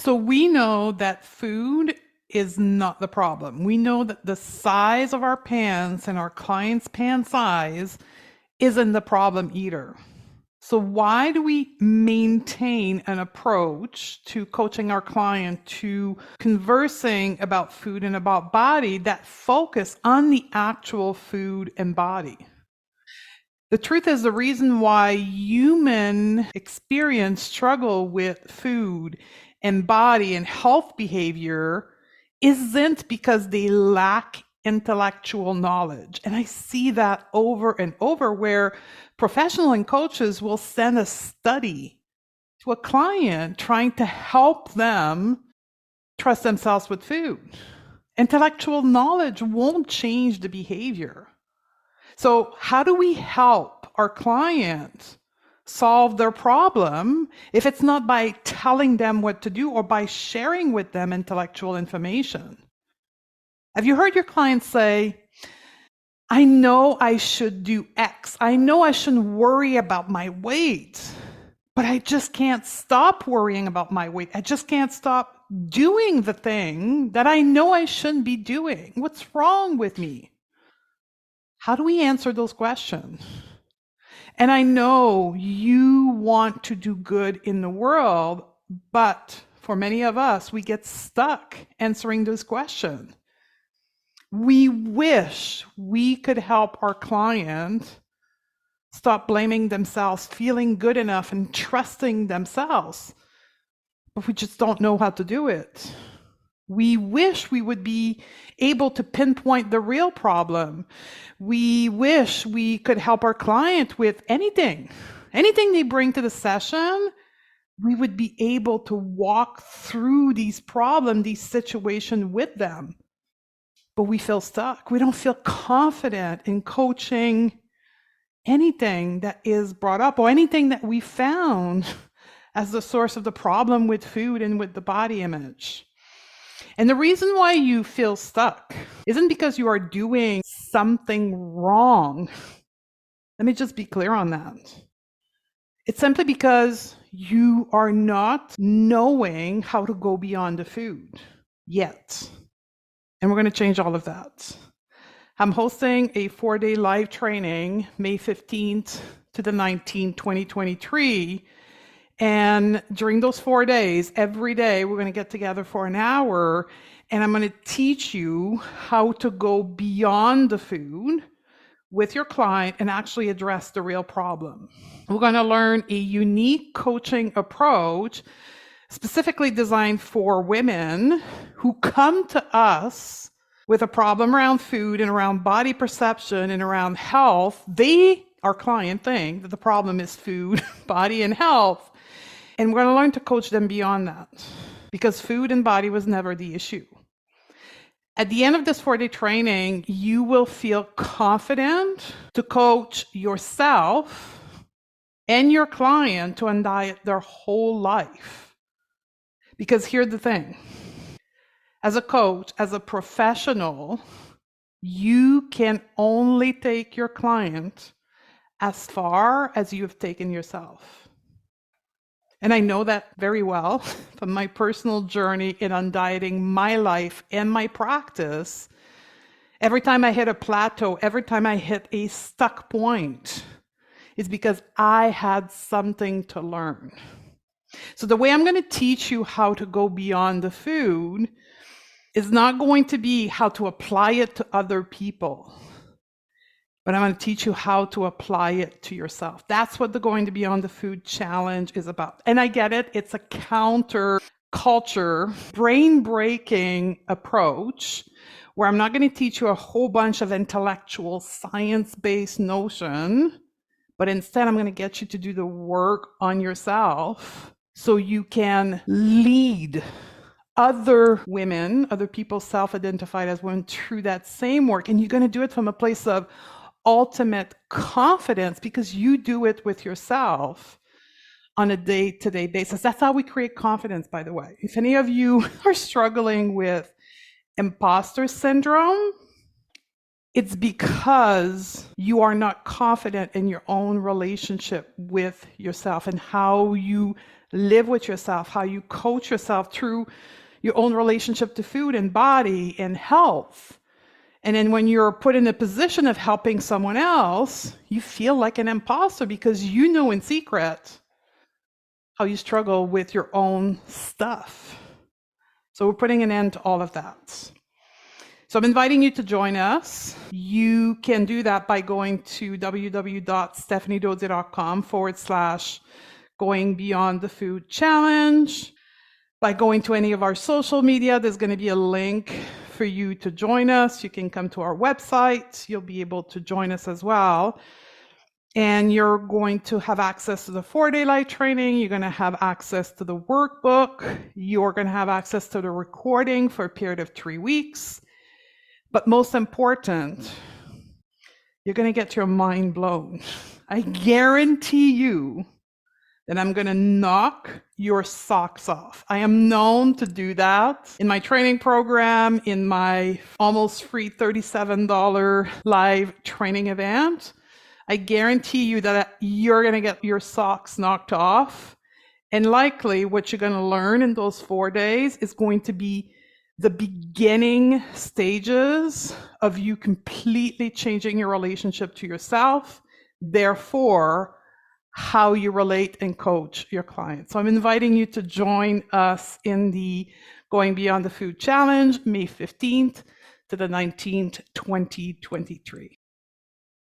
So we know that food is not the problem. We know that the size of our pants and our client's pant size isn't the problem either. So why do we maintain an approach to coaching our client to conversing about food and about body that focus on the actual food and body? The truth is, the reason why human experience struggle with food and body and health behavior isn't because they lack intellectual knowledge. And I see that over and over where professional and coaches will send a study to a client trying to help them trust themselves with food. Intellectual knowledge won't change the behavior. So how do we help our clients solve their problem if it's not by telling them what to do or by sharing with them intellectual information? Have you heard your clients say, I know I should do X. I know I shouldn't worry about my weight, but I just can't stop worrying about my weight. I just can't stop doing the thing that I know I shouldn't be doing. What's wrong with me? How do we answer those questions? And I know you want to do good in the world, but for many of us, we get stuck answering those questions. We wish we could help our client stop blaming themselves, feeling good enough, and trusting themselves, but we just don't know how to do it. We wish we would be able to pinpoint the real problem. We wish we could help our client with anything they bring to the session. We would be able to walk through these problems, these situations with them. But we feel stuck. We don't feel confident in coaching anything that is brought up or anything that we found as the source of the problem with food and with the body image. And the reason why you feel stuck isn't because you are doing something wrong. Let me just be clear on that. It's simply because you are not knowing how to go beyond the food yet. And we're going to change all of that. I'm hosting a 4-day live training, May 15th to the 19th, 2023. And during those 4 days, every day, we're going to get together for an hour, and I'm going to teach you how to go beyond the food with your client and actually address the real problem. We're going to learn a unique coaching approach specifically designed for women who come to us with a problem around food and around body perception and around health. Our client, think that the problem is food, body, and health. And we're going to learn to coach them beyond that because food and body was never the issue. At the end of this 4-day training, you will feel confident to coach yourself and your client to undiet their whole life. Because here's the thing. As a coach, as a professional, you can only take your client as far as you have taken yourself. And I know that very well from my personal journey in undieting my life and my practice. Every time I hit a plateau, every time I hit a stuck point, is because I had something to learn. So the way I'm going to teach you how to go beyond the food is not going to be how to apply it to other people, but I'm going to teach you how to apply it to yourself. That's what the Going to Beyond the Food Challenge is about. And I get it. It's a counter culture, brain-breaking approach where I'm not going to teach you a whole bunch of intellectual, science-based notion, but instead I'm going to get you to do the work on yourself so you can lead other women, other people self-identified as women through that same work. And you're going to do it from a place of ultimate confidence because you do it with yourself on a day-to-day basis. That's how we create confidence, by the way. If any of you are struggling with imposter syndrome, it's because you are not confident in your own relationship with yourself and how you live with yourself, how you coach yourself through your own relationship to food and body and health. And then when you're put in a position of helping someone else, you feel like an imposter because you know in secret how you struggle with your own stuff. So we're putting an end to all of that. So I'm inviting you to join us. You can do that by going to www.stephaniedodier.com/going beyond the food challenge. By going to any of our social media, there's going to be a link for you to join us. You can come to our website. You'll be able to join us as well. And you're going to have access to the 4-day live training. You're going to have access to the workbook. You're going to have access to the recording for a period of 3 weeks. But most important, you're going to get your mind blown. I guarantee you that I'm going to knock your socks off. I am known to do that in my training program, in my almost free $37 live training event. I guarantee you that you're going to get your socks knocked off. And likely what you're going to learn in those 4 days is going to be the beginning stages of you completely changing your relationship to yourself, therefore, how you relate and coach your clients. So I'm inviting you to join us in the Going Beyond the Food Challenge, May 15th to the 19th, 2023.